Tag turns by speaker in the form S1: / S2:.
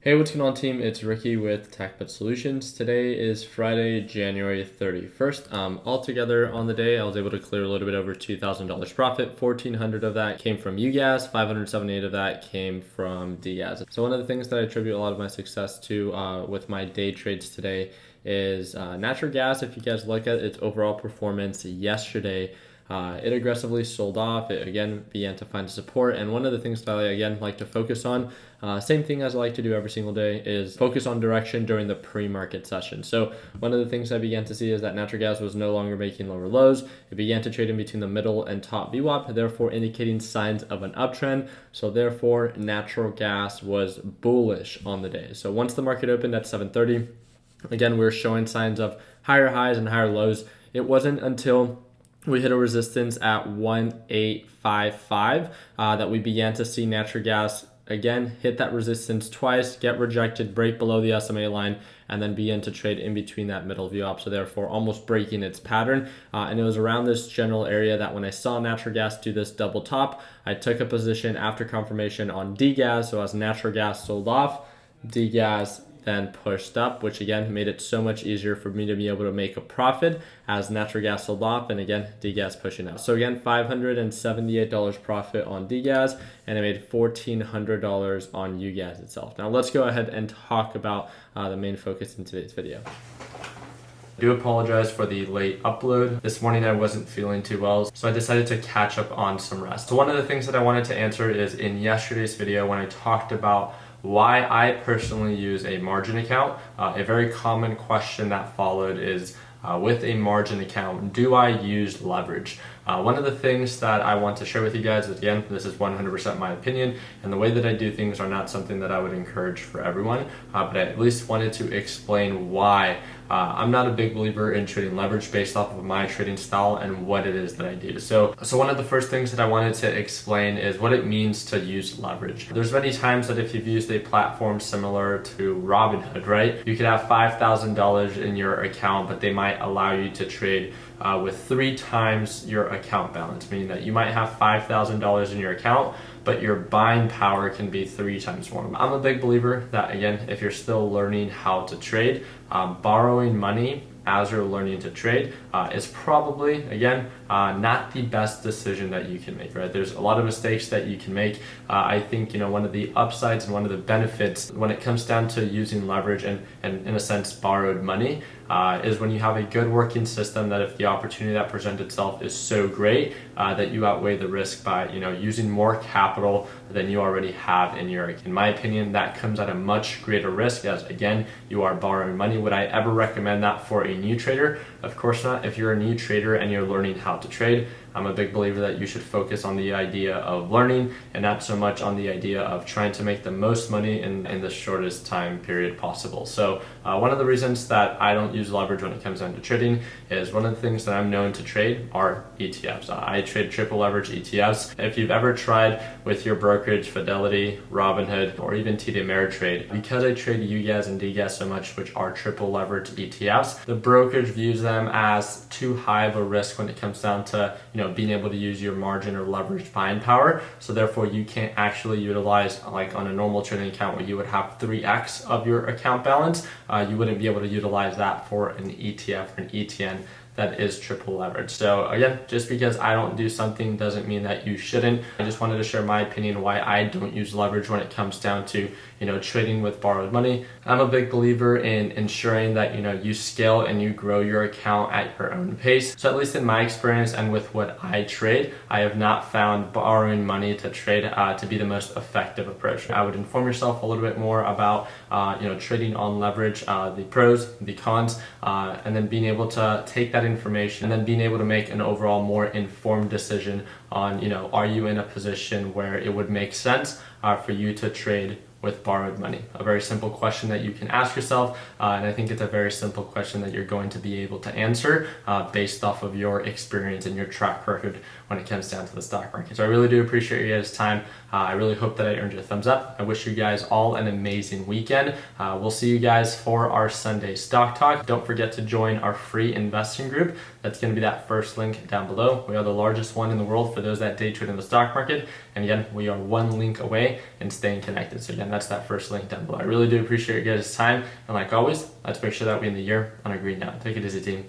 S1: Hey, what's going on, team? It's Ricky with TechBet Solutions. Today is Friday, January 31st. Altogether on the day, I was able to clear a little bit over $2,000 profit. 1,400 of that came from UGAS, 578 of that came from DGAS. So one of the things that I attribute a lot of my success to with my day trades today is natural gas. If you guys look at its overall performance yesterday, it aggressively sold off. It again began to find support, and one of the things that I again like to focus on, same thing as I like to do every single day, is focus on direction during the pre-market session. So one of the things I began to see is that natural gas was no longer making lower lows. It began to trade in between the middle and top VWAP, therefore indicating signs of an uptrend. So therefore natural gas was bullish on the day. So once the market opened at 7:30, again we were showing signs of higher highs and higher lows. It wasn't until we hit a resistance at 1855 that we began to see natural gas again hit that resistance twice, get rejected, break below the SMA line, and then begin to trade in between that middle VWAP, so therefore almost breaking its pattern. And it was around this general area that when I saw natural gas do this double top, I took a position after confirmation on DGAS. So as natural gas sold off, DGAS then pushed up, which again made it so much easier for me to be able to make a profit as natural gas sold off, and again DGAS pushing up. So again, $578 profit on DGAS, and I made $1,400 on UGAS itself. Now let's go ahead and talk about the main focus in today's video. I do apologize for the late upload. This morning I wasn't feeling too well, so I decided to catch up on some rest. So one of the things that I wanted to answer is in yesterday's video when I talked about why I personally use a margin account. A very common question that followed is, with a margin account, do I use leverage? One of the things that I want to share with you guys is, again, this is 100% my opinion, and the way that I do things are not something that I would encourage for everyone, but I at least wanted to explain why I'm not a big believer in trading leverage based off of my trading style and what it is that I do. So one of the first things that I wanted to explain is what it means to use leverage. There's many times that if you've used a platform similar to Robinhood, right? You could have $5,000 in your account, but they might allow you to trade with 3 times your account balance, meaning that you might have $5,000 in your account, but your buying power can be 3 times more. I'm a big believer that, again, if you're still learning how to trade, borrowing money as you're learning to trade is probably, again, not the best decision that you can make, right? There's a lot of mistakes that you can make. I think, one of the upsides and one of the benefits when it comes down to using leverage and in a sense, borrowed money, is when you have a good working system that if the opportunity that presents itself is so great that you outweigh the risk by, using more capital than you already have in your, in my opinion, that comes at a much greater risk as, again, you are borrowing money. Would I ever recommend that for a new trader? Of course not. If you're a new trader and you're learning how to trade, I'm a big believer that you should focus on the idea of learning and not so much on the idea of trying to make the most money in the shortest time period possible. So one of the reasons that I don't use leverage when it comes down to trading is one of the things that I'm known to trade are ETFs. I trade triple leverage ETFs. If you've ever tried with your brokerage, Fidelity, Robinhood, or even TD Ameritrade, because I trade UGAS and DGAS so much, which are triple leverage ETFs, the brokerage views them as too high of a risk when it comes down to, being able to use your margin or leverage buying power. So therefore you can't actually utilize, like on a normal trading account where you would have 3x of your account balance, you wouldn't be able to utilize that for an ETF or an ETN that is triple leverage. So again, just because I don't do something doesn't mean that you shouldn't. I just wanted to share my opinion why I don't use leverage when it comes down to, trading with borrowed money. I'm a big believer in ensuring that, you scale and you grow your account at your own pace. So at least in my experience and with what I trade, I have not found borrowing money to trade to be the most effective approach. I would inform yourself a little bit more about, trading on leverage, the pros, the cons, and then being able to take that information and then being able to make an overall more informed decision on, are you in a position where it would make sense for you to trade with borrowed money? A very simple question that you can ask yourself, and I think it's a very simple question that you're going to be able to answer based off of your experience and your track record when it comes down to the stock market. So I really do appreciate your guys' time. I really hope that I earned you a thumbs up. I wish you guys all an amazing weekend. We'll see you guys for our Sunday stock talk. Don't forget to join our free investing group. That's going to be that first link down below. We are the largest one in the world for those that day trade in the stock market. And again, we are one link away and staying connected. So again, again, that's that first link down below. I really do appreciate your guys' time. And like always, let's make sure that we end the year on a green note. Take it easy, team.